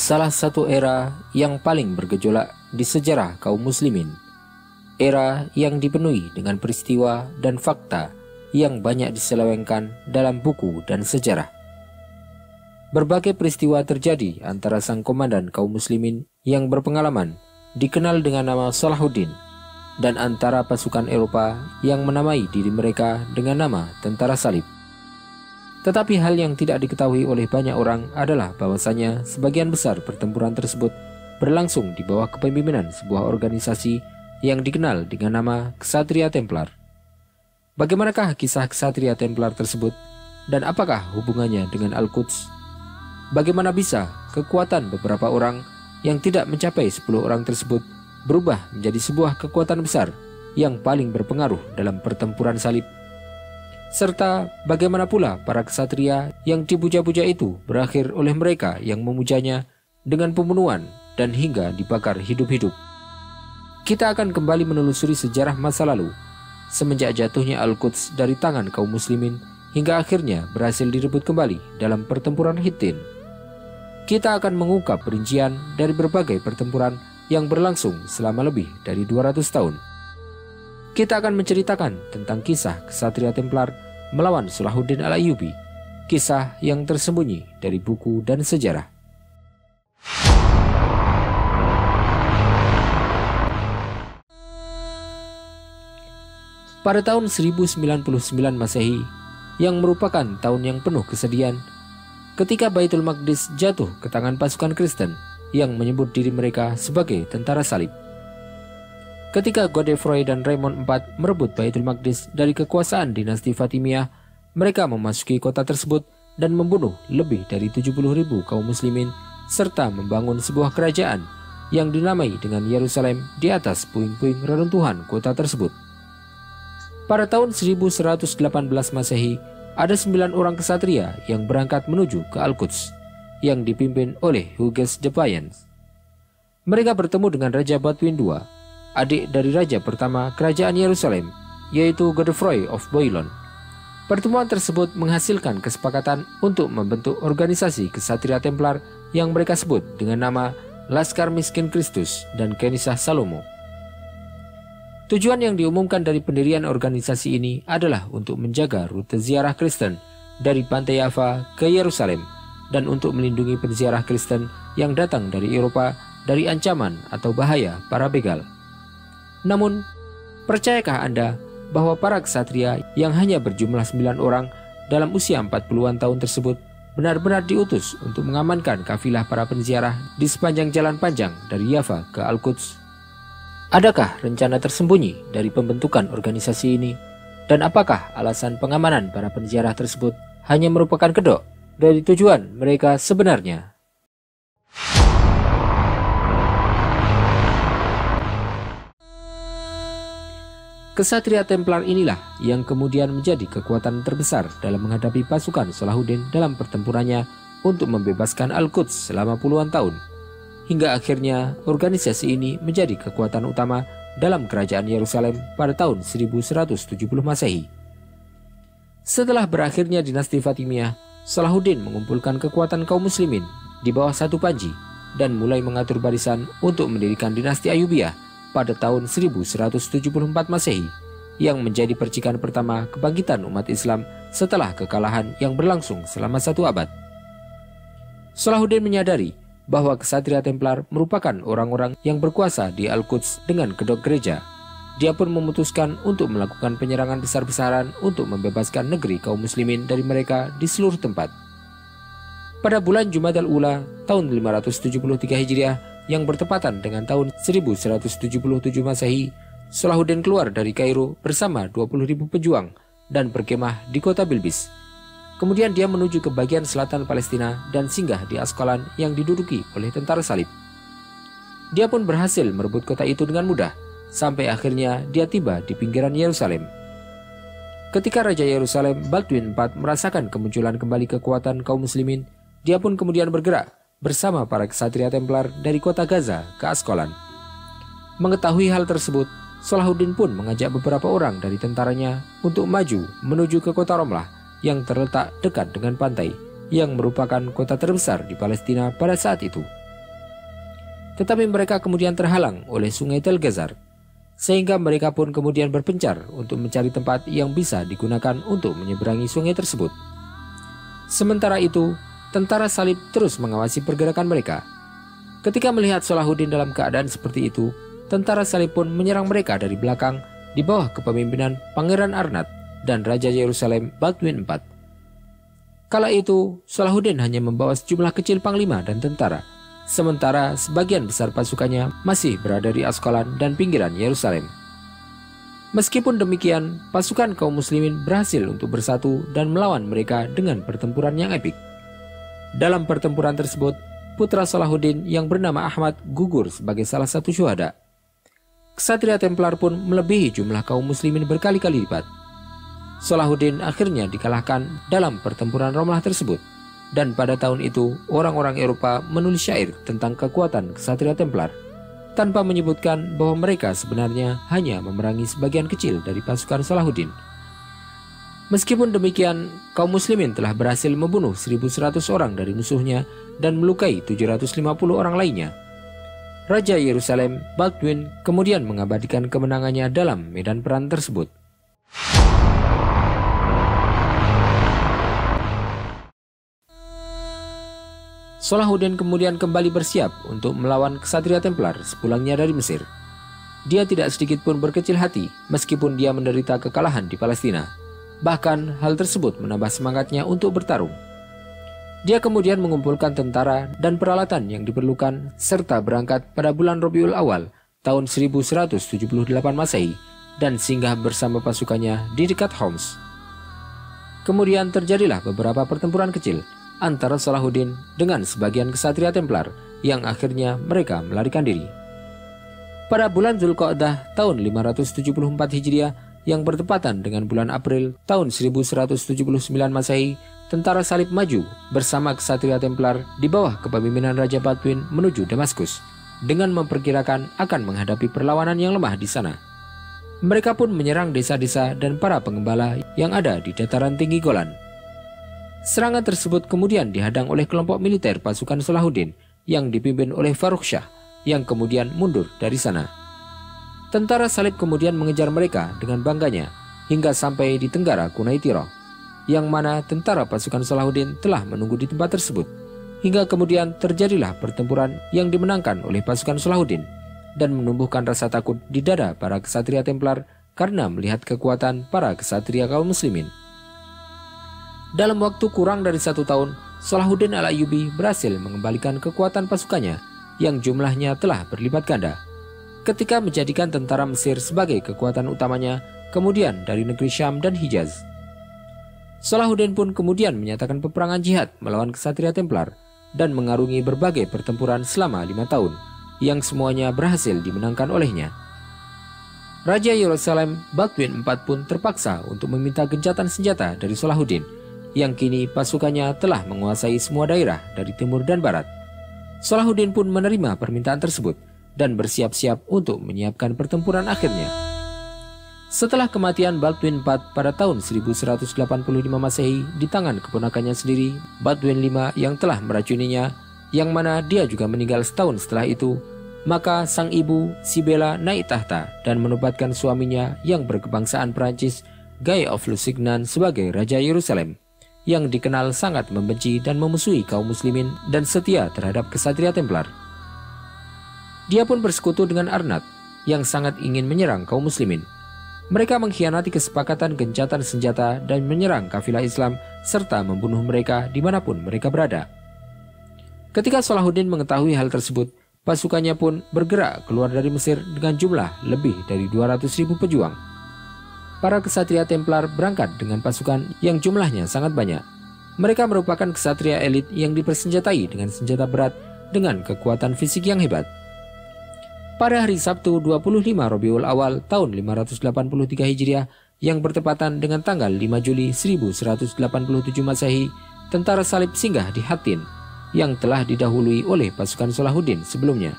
salah satu era yang paling bergejolak di sejarah kaum muslimin. Era yang dipenuhi dengan peristiwa dan fakta yang banyak diselewengkan dalam buku dan sejarah. Berbagai peristiwa terjadi antara sang komandan kaum muslimin yang berpengalaman dikenal dengan nama Salahuddin dan antara pasukan Eropa yang menamai diri mereka dengan nama Tentara Salib. Tetapi hal yang tidak diketahui oleh banyak orang adalah bahwasanya sebagian besar pertempuran tersebut berlangsung di bawah kepemimpinan sebuah organisasi yang dikenal dengan nama Ksatria Templar. Bagaimanakah kisah Ksatria Templar tersebut dan apakah hubungannya dengan Al-Quds? Bagaimana bisa kekuatan beberapa orang yang tidak mencapai 10 orang tersebut berubah menjadi sebuah kekuatan besar yang paling berpengaruh dalam pertempuran salib? Serta bagaimana pula para ksatria yang dipuja-puja itu berakhir oleh mereka yang memujanya dengan pembunuhan dan hingga dibakar hidup-hidup. Kita akan kembali menelusuri sejarah masa lalu semenjak jatuhnya Al-Quds dari tangan kaum muslimin hingga akhirnya berhasil direbut kembali dalam pertempuran Hittin. Kita akan mengungkap perincian dari berbagai pertempuran yang berlangsung selama lebih dari 200 tahun. Kita akan menceritakan tentang kisah Ksatria Templar melawan Salahuddin Al-Ayyubi, kisah yang tersembunyi dari buku dan sejarah. Pada tahun 1099 Masehi, yang merupakan tahun yang penuh kesedihan, ketika Baitul Maqdis jatuh ke tangan pasukan Kristen yang menyebut diri mereka sebagai Tentara Salib. Ketika Godefroy dan Raymond IV merebut Baitul Maqdis dari kekuasaan dinasti Fatimiyah, mereka memasuki kota tersebut dan membunuh lebih dari 70.000 kaum muslimin serta membangun sebuah kerajaan yang dinamai dengan Yerusalem di atas puing-puing reruntuhan kota tersebut. Pada tahun 1118 Masehi, ada 9 orang ksatria yang berangkat menuju ke Al-Quds yang dipimpin oleh Hugues de Payens. Mereka bertemu dengan Raja Baldwin II, adik dari raja pertama kerajaan Yerusalem, yaitu Godefroy of Bouillon. Pertemuan tersebut menghasilkan kesepakatan untuk membentuk organisasi Ksatria Templar yang mereka sebut dengan nama Laskar Miskin Kristus dan Kenisah Salomo. Tujuan yang diumumkan dari pendirian organisasi ini adalah untuk menjaga rute ziarah Kristen dari pantai Yafa ke Yerusalem dan untuk melindungi penziarah Kristen yang datang dari Eropa dari ancaman atau bahaya para begal. Namun, percayakah Anda bahwa para ksatria yang hanya berjumlah 9 orang dalam usia 40-an tahun tersebut benar-benar diutus untuk mengamankan kafilah para penziarah di sepanjang jalan panjang dari Yafa ke Al-Quds? Adakah rencana tersembunyi dari pembentukan organisasi ini? Dan apakah alasan pengamanan para penziarah tersebut hanya merupakan kedok dari tujuan mereka sebenarnya? Ksatria Templar inilah yang kemudian menjadi kekuatan terbesar dalam menghadapi pasukan Salahuddin dalam pertempurannya untuk membebaskan Al-Quds selama puluhan tahun. Hingga akhirnya organisasi ini menjadi kekuatan utama dalam kerajaan Yerusalem pada tahun 1170 Masehi. Setelah berakhirnya dinasti Fatimiyah, Salahuddin mengumpulkan kekuatan kaum muslimin di bawah satu panji dan mulai mengatur barisan untuk mendirikan dinasti Ayyubiyah pada tahun 1174 Masehi yang menjadi percikan pertama kebangkitan umat Islam setelah kekalahan yang berlangsung selama 1 abad. Salahuddin menyadari bahwa Ksatria Templar merupakan orang-orang yang berkuasa di Al-Quds dengan kedok gereja. Dia pun memutuskan untuk melakukan penyerangan besar-besaran untuk membebaskan negeri kaum muslimin dari mereka di seluruh tempat. Pada bulan Jumadal Ula tahun 573 Hijriah yang bertepatan dengan tahun 1177 Masehi, Salahuddin keluar dari Kairo bersama 20.000 pejuang dan berkemah di kota Bilbis. Kemudian dia menuju ke bagian selatan Palestina dan singgah di Askolan yang diduduki oleh tentara salib. Dia pun berhasil merebut kota itu dengan mudah, sampai akhirnya dia tiba di pinggiran Yerusalem. Ketika Raja Yerusalem Baldwin IV merasakan kemunculan kembali kekuatan kaum muslimin, dia pun kemudian bergerak bersama para ksatria Templar dari kota Gaza ke Askolan. Mengetahui hal tersebut, Salahuddin pun mengajak beberapa orang dari tentaranya untuk maju menuju ke kota Romlah yang terletak dekat dengan pantai, yang merupakan kota terbesar di Palestina pada saat itu. tetapi mereka kemudian terhalang oleh sungai Tel Gazar, sehingga mereka pun kemudian berpencar untuk mencari tempat yang bisa digunakan untuk menyeberangi sungai tersebut. Sementara itu, tentara salib terus mengawasi pergerakan mereka. Ketika melihat Salahuddin dalam keadaan seperti itu, tentara salib pun menyerang mereka dari belakang di bawah kepemimpinan Pangeran Arnad dan Raja Yerusalem Baldwin IV. Kala itu, Salahuddin hanya membawa sejumlah kecil panglima dan tentara, sementara sebagian besar pasukannya masih berada di Askolan dan pinggiran Yerusalem. Meskipun demikian, pasukan kaum muslimin berhasil untuk bersatu dan melawan mereka dengan pertempuran yang epik. Dalam pertempuran tersebut, putra Salahuddin yang bernama Ahmad gugur sebagai salah satu syuhada. Ksatria Templar pun melebihi jumlah kaum muslimin berkali-kali lipat. Salahuddin akhirnya dikalahkan dalam pertempuran Romlah tersebut. Dan pada tahun itu, orang-orang Eropa menulis syair tentang kekuatan Ksatria Templar, tanpa menyebutkan bahwa mereka sebenarnya hanya memerangi sebagian kecil dari pasukan Salahuddin. Meskipun demikian, kaum muslimin telah berhasil membunuh 1.100 orang dari musuhnya dan melukai 750 orang lainnya. Raja Yerusalem, Baldwin, kemudian mengabadikan kemenangannya dalam medan perang tersebut. Salahuddin kemudian kembali bersiap untuk melawan Ksatria Templar sepulangnya dari Mesir. Dia tidak sedikit pun berkecil hati meskipun dia menderita kekalahan di Palestina. Bahkan hal tersebut menambah semangatnya untuk bertarung. Dia kemudian mengumpulkan tentara dan peralatan yang diperlukan serta berangkat pada bulan Rabiul Awal tahun 1178 Masehi dan singgah bersama pasukannya di dekat Homs. Kemudian terjadilah beberapa pertempuran kecil antara Salahuddin dengan sebagian Ksatria Templar yang akhirnya mereka melarikan diri. Pada bulan Zulqa'dah tahun 574 Hijriah yang bertepatan dengan bulan April tahun 1179 Masehi, tentara salib maju bersama Ksatria Templar di bawah kepemimpinan Raja Baldwin menuju Damaskus dengan memperkirakan akan menghadapi perlawanan yang lemah di sana. Mereka pun menyerang desa-desa dan para pengembala yang ada di dataran tinggi Golan. Serangan tersebut kemudian dihadang oleh kelompok militer pasukan Salahuddin yang dipimpin oleh Farukh Shah yang kemudian mundur dari sana. Tentara salib kemudian mengejar mereka dengan bangganya hingga sampai di tenggara Quneitra, yang mana tentara pasukan Salahuddin telah menunggu di tempat tersebut, hingga kemudian terjadilah pertempuran yang dimenangkan oleh pasukan Salahuddin dan menumbuhkan rasa takut di dada para Ksatria Templar karena melihat kekuatan para Ksatria kaum muslimin. Dalam waktu kurang dari 1 tahun, Salahuddin Al-Ayyubi berhasil mengembalikan kekuatan pasukannya yang jumlahnya telah berlipat ganda, ketika menjadikan tentara Mesir sebagai kekuatan utamanya, kemudian dari negeri Syam dan Hijaz. Salahuddin pun kemudian menyatakan peperangan jihad melawan Ksatria Templar dan mengarungi berbagai pertempuran selama 5 tahun, yang semuanya berhasil dimenangkan olehnya. Raja Yerusalem Baldwin IV pun terpaksa untuk meminta gencatan senjata dari Salahuddin, yang kini pasukannya telah menguasai semua daerah dari timur dan barat. Salahuddin pun menerima permintaan tersebut dan bersiap-siap untuk menyiapkan pertempuran akhirnya. Setelah kematian Baldwin IV pada tahun 1185 Masehi di tangan keponakannya sendiri, Baldwin V yang telah meracuninya, yang mana dia juga meninggal setahun setelah itu, maka sang ibu Sibella naik tahta dan menobatkan suaminya yang berkebangsaan Perancis, Guy of Lusignan, sebagai Raja Yerusalem, yang dikenal sangat membenci dan memusuhi kaum muslimin dan setia terhadap Ksatria Templar. Dia pun bersekutu dengan Arnad yang sangat ingin menyerang kaum muslimin. Mereka mengkhianati kesepakatan gencatan senjata dan menyerang kafilah Islam serta membunuh mereka dimanapun mereka berada. Ketika Salahuddin mengetahui hal tersebut, pasukannya pun bergerak keluar dari Mesir dengan jumlah lebih dari 200.000 pejuang. Para Ksatria Templar berangkat dengan pasukan yang jumlahnya sangat banyak. Mereka merupakan ksatria elit yang dipersenjatai dengan senjata berat dengan kekuatan fisik yang hebat. Pada hari Sabtu 25 Rabiul Awal tahun 583 Hijriah yang bertepatan dengan tanggal 5 Juli 1187 Masehi, tentara salib singgah di Hattin yang telah didahului oleh pasukan Salahuddin sebelumnya.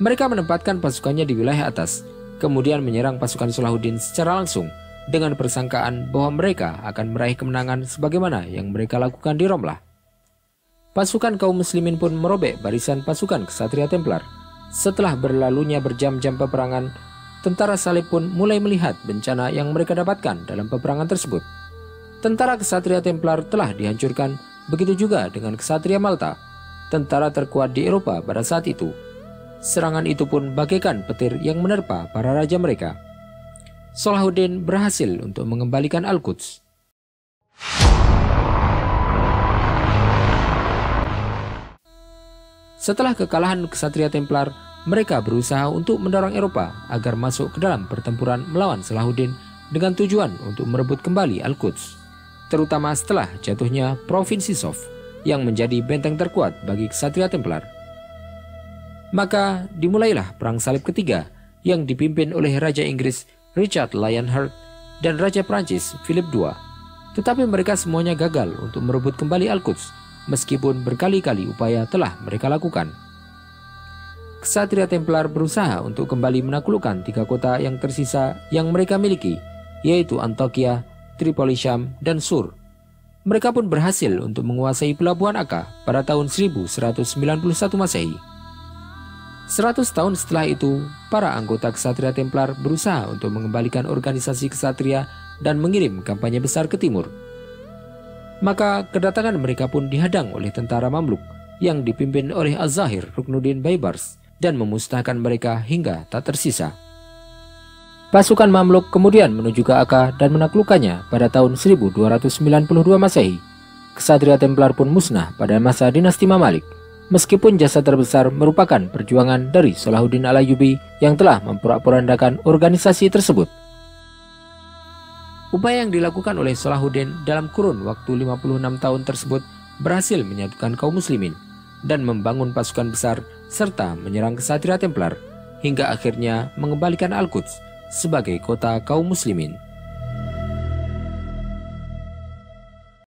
Mereka menempatkan pasukannya di wilayah atas, kemudian menyerang pasukan Salahuddin secara langsung dengan persangkaan bahwa mereka akan meraih kemenangan sebagaimana yang mereka lakukan di Romlah. Pasukan kaum muslimin pun merobek barisan pasukan Ksatria Templar. Setelah berlalunya berjam-jam peperangan, tentara salib pun mulai melihat bencana yang mereka dapatkan dalam peperangan tersebut. Tentara Ksatria Templar telah dihancurkan, begitu juga dengan Ksatria Malta, tentara terkuat di Eropa pada saat itu. Serangan itu pun bagaikan petir yang menerpa para raja mereka. Salahuddin berhasil untuk mengembalikan Al-Quds. Setelah kekalahan Ksatria Templar, mereka berusaha untuk mendorong Eropa agar masuk ke dalam pertempuran melawan Salahuddin dengan tujuan untuk merebut kembali Al-Quds, terutama setelah jatuhnya Provinsi Sof yang menjadi benteng terkuat bagi Ksatria Templar. Maka dimulailah Perang Salib ketiga yang dipimpin oleh Raja Inggris Richard Lionheart dan Raja Prancis Philip II. Tetapi mereka semuanya gagal untuk merebut kembali Al-Quds, meskipun berkali-kali upaya telah mereka lakukan. Ksatria Templar berusaha untuk kembali menaklukkan 3 kota yang tersisa yang mereka miliki, yaitu Antakya, Tripoli Syam, dan Sur. Mereka pun berhasil untuk menguasai pelabuhan Akka pada tahun 1191 Masehi. 100 tahun setelah itu, para anggota Ksatria Templar berusaha untuk mengembalikan organisasi Ksatria dan mengirim kampanye besar ke timur. Maka kedatangan mereka pun dihadang oleh tentara Mamluk yang dipimpin oleh Az-Zahir Ruknuddin Baibars dan memusnahkan mereka hingga tak tersisa. Pasukan Mamluk kemudian menuju ke Akka dan menaklukkannya pada tahun 1292 Masehi. Ksatria Templar pun musnah pada masa dinasti Mamalik, meskipun jasa terbesar merupakan perjuangan dari Salahuddin Al-Ayyubi yang telah memporak-porandakan organisasi tersebut. Upaya yang dilakukan oleh Salahuddin dalam kurun waktu 56 tahun tersebut berhasil menyatukan kaum muslimin dan membangun pasukan besar serta menyerang Ksatria Templar hingga akhirnya mengembalikan Al-Quds sebagai kota kaum muslimin.